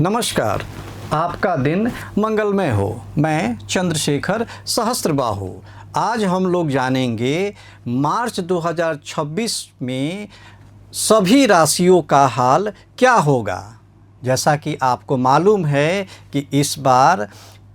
नमस्कार, आपका दिन मंगलमय हो। मैं चंद्रशेखर सहस्त्रबाहु। आज हम लोग जानेंगे मार्च 2026 में सभी राशियों का हाल क्या होगा। जैसा कि आपको मालूम है कि इस बार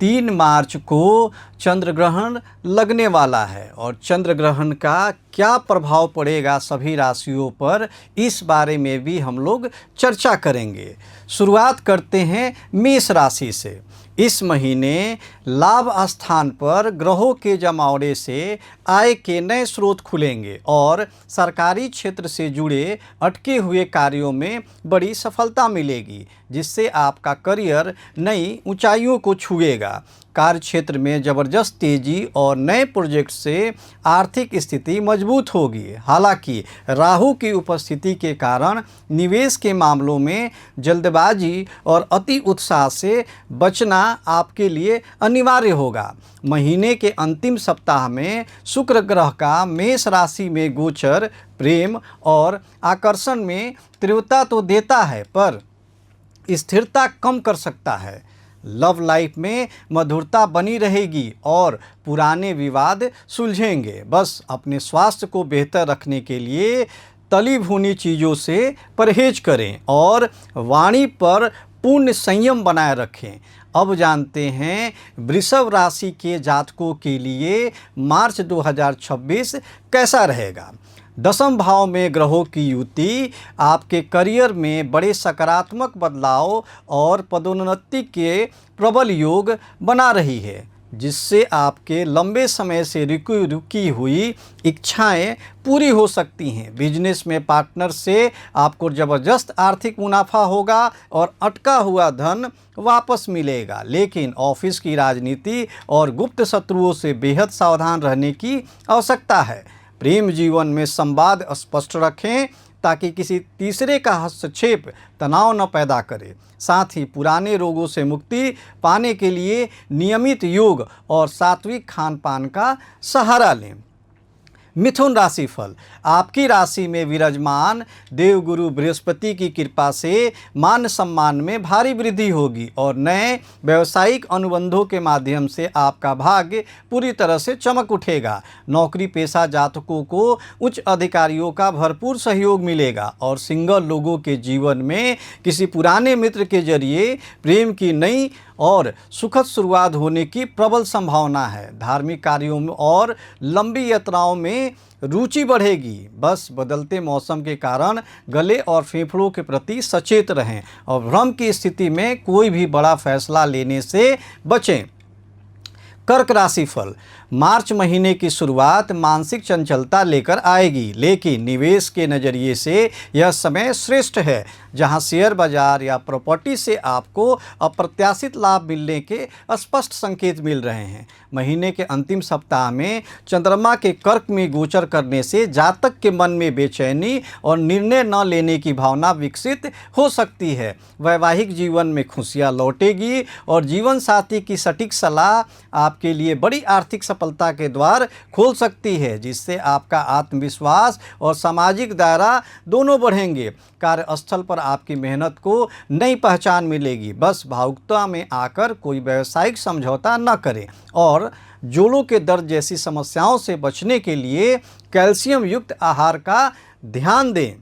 3 मार्च को चंद्र ग्रहण लगने वाला है और चंद्र ग्रहण का क्या प्रभाव पड़ेगा सभी राशियों पर, इस बारे में भी हम लोग चर्चा करेंगे। शुरुआत करते हैं मेष राशि से। इस महीने लाभ स्थान पर ग्रहों के जमावड़े से आय के नए स्रोत खुलेंगे और सरकारी क्षेत्र से जुड़े अटके हुए कार्यों में बड़ी सफलता मिलेगी, जिससे आपका करियर नई ऊंचाइयों को छुएगा। कार्य क्षेत्र में ज़बरदस्त तेजी और नए प्रोजेक्ट से आर्थिक स्थिति मजबूत होगी। हालांकि राहु की उपस्थिति के कारण निवेश के मामलों में जल्दबाजी और अति उत्साह से बचना आपके लिए अनिवार्य होगा। महीने के अंतिम सप्ताह में शुक्र ग्रह का मेष राशि में गोचर प्रेम और आकर्षण में तीव्रता तो देता है, पर स्थिरता कम कर सकता है। लव लाइफ में मधुरता बनी रहेगी और पुराने विवाद सुलझेंगे। बस अपने स्वास्थ्य को बेहतर रखने के लिए तली भुनी चीज़ों से परहेज करें और वाणी पर पूर्ण संयम बनाए रखें। अब जानते हैं वृषभ राशि के जातकों के लिए मार्च 2026 कैसा रहेगा। दसम भाव में ग्रहों की युति आपके करियर में बड़े सकारात्मक बदलाव और पदोन्नति के प्रबल योग बना रही है, जिससे आपके लंबे समय से रुकी हुई इच्छाएं पूरी हो सकती हैं। बिजनेस में पार्टनर से आपको ज़बरदस्त आर्थिक मुनाफा होगा और अटका हुआ धन वापस मिलेगा, लेकिन ऑफिस की राजनीति और गुप्त शत्रुओं से बेहद सावधान रहने की आवश्यकता है। प्रेम जीवन में संवाद स्पष्ट रखें ताकि किसी तीसरे का हस्तक्षेप तनाव न पैदा करे। साथ ही पुराने रोगों से मुक्ति पाने के लिए नियमित योग और सात्विक खान पान का सहारा लें। मिथुन राशि फल। आपकी राशि में विराजमान देवगुरु बृहस्पति की कृपा से मान सम्मान में भारी वृद्धि होगी और नए व्यावसायिक अनुबंधों के माध्यम से आपका भाग्य पूरी तरह से चमक उठेगा। नौकरी पेशा जातकों को उच्च अधिकारियों का भरपूर सहयोग मिलेगा और सिंगल लोगों के जीवन में किसी पुराने मित्र के जरिए प्रेम की नई और सुखद शुरुआत होने की प्रबल संभावना है। धार्मिक कार्यों में और लंबी यात्राओं में रुचि बढ़ेगी। बस बदलते मौसम के कारण गले और फेफड़ों के प्रति सचेत रहें और भ्रम की स्थिति में कोई भी बड़ा फैसला लेने से बचें। कर्क राशि फल। मार्च महीने की शुरुआत मानसिक चंचलता लेकर आएगी, लेकिन निवेश के नज़रिए से यह समय श्रेष्ठ है, जहां शेयर बाजार या प्रॉपर्टी से आपको अप्रत्याशित लाभ मिलने के स्पष्ट संकेत मिल रहे हैं। महीने के अंतिम सप्ताह में चंद्रमा के कर्क में गोचर करने से जातक के मन में बेचैनी और निर्णय न लेने की भावना विकसित हो सकती है। वैवाहिक जीवन में खुशियां लौटेगी और जीवन साथी की सटीक सलाह आपके लिए बड़ी आर्थिक सफलता के द्वार खोल सकती है, जिससे आपका आत्मविश्वास और सामाजिक दायरा दोनों बढ़ेंगे। कार्यस्थल पर आपकी मेहनत को नई पहचान मिलेगी। बस भावुकता में आकर कोई व्यावसायिक समझौता न करें और जोड़ों के दर्द जैसी समस्याओं से बचने के लिए कैल्शियम युक्त आहार का ध्यान दें।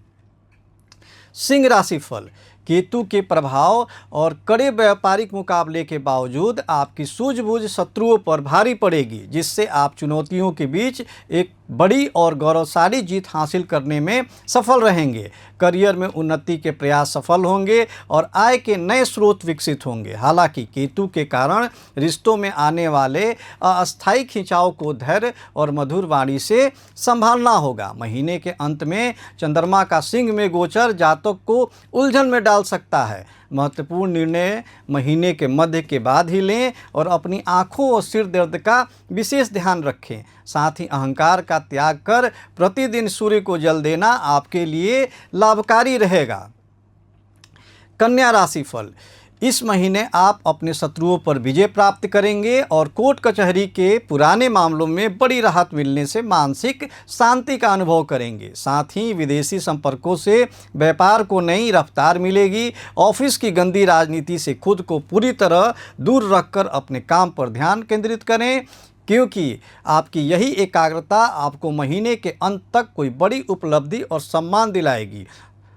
सिंह राशि फल। केतु के प्रभाव और कड़े व्यापारिक मुकाबले के बावजूद आपकी सूझबूझ शत्रुओं पर भारी पड़ेगी, जिससे आप चुनौतियों के बीच एक बड़ी और गौरवशाली जीत हासिल करने में सफल रहेंगे। करियर में उन्नति के प्रयास सफल होंगे और आय के नए स्रोत विकसित होंगे। हालांकि केतु के कारण रिश्तों में आने वाले अस्थायी खिंचाव को धैर्य और मधुर वाणी से संभालना होगा। महीने के अंत में चंद्रमा का सिंह में गोचर जातक को उलझन में डाल सकता है। महत्वपूर्ण निर्णय महीने के मध्य के बाद ही लें और अपनी आँखों और सिर दर्द का विशेष ध्यान रखें। साथ ही अहंकार का त्याग कर प्रतिदिन सूर्य को जल देना आपके लिए लाभकारी रहेगा। कन्या राशि फल। इस महीने आप अपने शत्रुओं पर विजय प्राप्त करेंगे और कोर्ट कचहरी के पुराने मामलों में बड़ी राहत मिलने से मानसिक शांति का अनुभव करेंगे। साथ ही विदेशी संपर्कों से व्यापार को नई रफ्तार मिलेगी। ऑफिस की गंदी राजनीति से खुद को पूरी तरह दूर रखकर अपने काम पर ध्यान केंद्रित करें, क्योंकि आपकी यही एकाग्रता आपको महीने के अंत तक कोई बड़ी उपलब्धि और सम्मान दिलाएगी।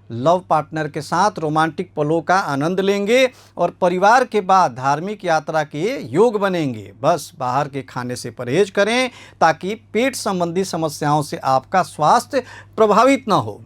लव पार्टनर के साथ रोमांटिक पलों का आनंद लेंगे और परिवार के बाद धार्मिक यात्रा के योग बनेंगे। बस बाहर के खाने से परहेज करें ताकि पेट संबंधी समस्याओं से आपका स्वास्थ्य प्रभावित न हो।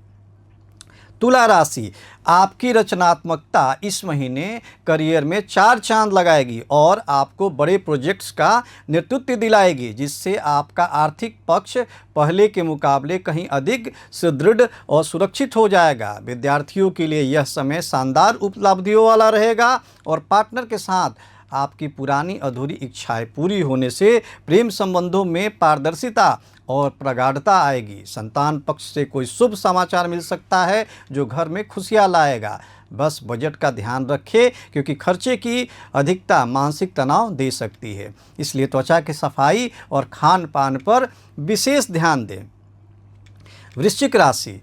तुला राशि, आपकी रचनात्मकता इस महीने करियर में 4 चांद लगाएगी और आपको बड़े प्रोजेक्ट्स का नेतृत्व दिलाएगी, जिससे आपका आर्थिक पक्ष पहले के मुकाबले कहीं अधिक सुदृढ़ और सुरक्षित हो जाएगा। विद्यार्थियों के लिए यह समय शानदार उपलब्धियों वाला रहेगा और पार्टनर के साथ आपकी पुरानी अधूरी इच्छाएं पूरी होने से प्रेम संबंधों में पारदर्शिता और प्रगाढ़ता आएगी। संतान पक्ष से कोई शुभ समाचार मिल सकता है जो घर में खुशियाँ लाएगा। बस बजट का ध्यान रखें, क्योंकि खर्चे की अधिकता मानसिक तनाव दे सकती है। इसलिए त्वचा की सफाई और खान पान पर विशेष ध्यान दें। वृश्चिक राशि,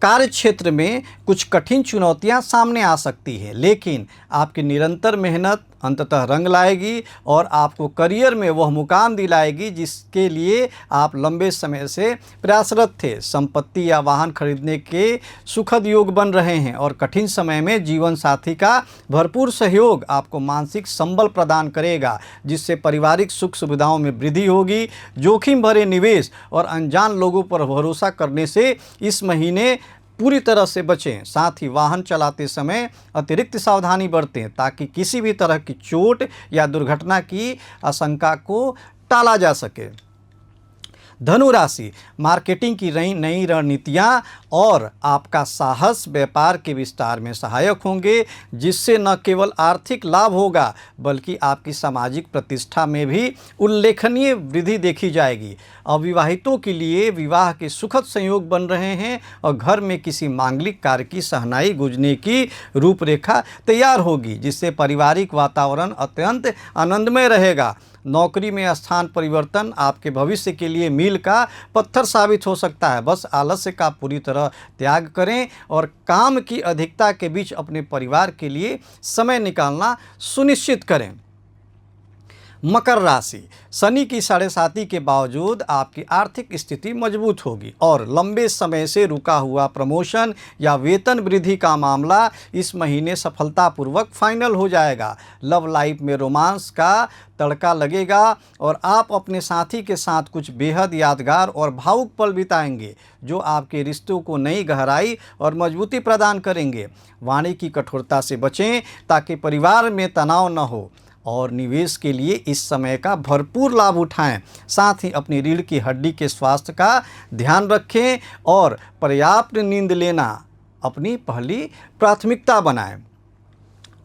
कार्य क्षेत्र में कुछ कठिन चुनौतियां सामने आ सकती हैं, लेकिन आपकी निरंतर मेहनत अंततः रंग लाएगी और आपको करियर में वह मुकाम दिलाएगी जिसके लिए आप लंबे समय से प्रयासरत थे। संपत्ति या वाहन खरीदने के सुखद योग बन रहे हैं और कठिन समय में जीवन साथी का भरपूर सहयोग आपको मानसिक संबल प्रदान करेगा, जिससे पारिवारिक सुख सुविधाओं में वृद्धि होगी। जोखिम भरे निवेश और अनजान लोगों पर भरोसा करने से इस महीने पूरी तरह से बचें। साथ ही वाहन चलाते समय अतिरिक्त सावधानी बरतें ताकि किसी भी तरह की चोट या दुर्घटना की आशंका को टाला जा सके। धनु राशि, मार्केटिंग की नई रणनीतियाँ और आपका साहस व्यापार के विस्तार में सहायक होंगे, जिससे न केवल आर्थिक लाभ होगा बल्कि आपकी सामाजिक प्रतिष्ठा में भी उल्लेखनीय वृद्धि देखी जाएगी। अविवाहितों के लिए विवाह के सुखद संयोग बन रहे हैं और घर में किसी मांगलिक कार्य की शहनाई गुंजने की रूपरेखा तैयार होगी, जिससे पारिवारिक वातावरण अत्यंत आनंदमय रहेगा। नौकरी में स्थान परिवर्तन आपके भविष्य के लिए मील का पत्थर साबित हो सकता है। बस आलस्य का पूरी तरह त्याग करें और काम की अधिकता के बीच अपने परिवार के लिए समय निकालना सुनिश्चित करें। मकर राशि, शनि की 7.5 के बावजूद आपकी आर्थिक स्थिति मजबूत होगी और लंबे समय से रुका हुआ प्रमोशन या वेतन वृद्धि का मामला इस महीने सफलतापूर्वक फाइनल हो जाएगा। लव लाइफ में रोमांस का तड़का लगेगा और आप अपने साथी के साथ कुछ बेहद यादगार और भावुक पल बिताएंगे, जो आपके रिश्तों को नई गहराई और मजबूती प्रदान करेंगे। वाणी की कठोरता से बचें ताकि परिवार में तनाव न हो और निवेश के लिए इस समय का भरपूर लाभ उठाएं। साथ ही अपनी रीढ़ की हड्डी के स्वास्थ्य का ध्यान रखें और पर्याप्त नींद लेना अपनी पहली प्राथमिकता बनाएं।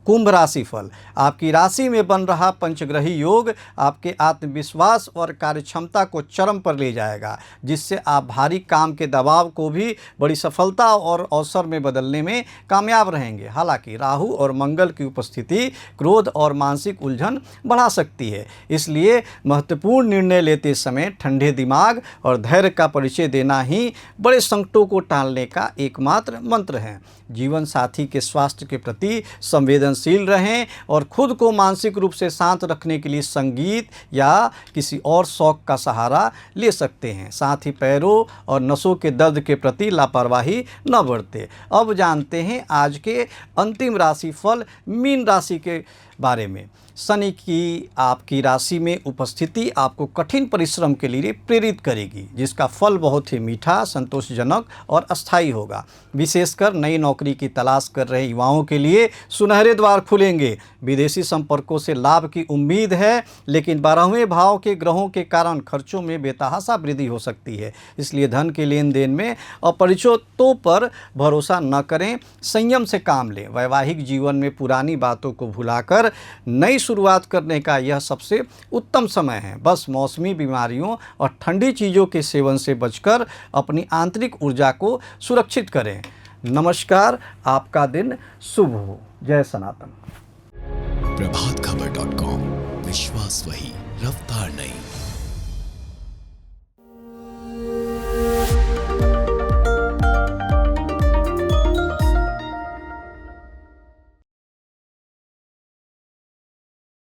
कुंभ राशि फल, आपकी राशि में बन रहा पंचग्रही योग आपके आत्मविश्वास और कार्यक्षमता को चरम पर ले जाएगा, जिससे आप भारी काम के दबाव को भी बड़ी सफलता और अवसर में बदलने में कामयाब रहेंगे। हालांकि राहु और मंगल की उपस्थिति क्रोध और मानसिक उलझन बढ़ा सकती है, इसलिए महत्वपूर्ण निर्णय लेते समय ठंडे दिमाग और धैर्य का परिचय देना ही बड़े संकटों को टालने का एकमात्र मंत्र है। जीवन साथी के स्वास्थ्य के प्रति संवेदनशील रहें और खुद को मानसिक रूप से शांत रखने के लिए संगीत या किसी और शौक का सहारा ले सकते हैं। साथ ही पैरों और नसों के दर्द के प्रति लापरवाही न बरतें। अब जानते हैं आज के अंतिम राशिफल मीन राशि के बारे में। शनि की आपकी राशि में उपस्थिति आपको कठिन परिश्रम के लिए प्रेरित करेगी, जिसका फल बहुत ही मीठा, संतोषजनक और अस्थायी होगा। विशेषकर नई नौकरी की तलाश कर रहे युवाओं के लिए सुनहरे द्वार खुलेंगे। विदेशी संपर्कों से लाभ की उम्मीद है, लेकिन 12वें भाव के ग्रहों के कारण खर्चों में बेतहाशा वृद्धि हो सकती है। इसलिए धन के लेन देन में अपरिचितों पर भरोसा न करें, संयम से काम लें। वैवाहिक जीवन में पुरानी बातों को भुलाकर नई शुरुआत करने का यह सबसे उत्तम समय है। बस मौसमी बीमारियों और ठंडी चीज़ों के सेवन से बचकर अपनी आंतरिक ऊर्जा को सुरक्षित करें। नमस्कार, आपका दिन शुभ हो। जय सनातन। प्रभात खबर .com, विश्वास वही, रफ्तार नहीं।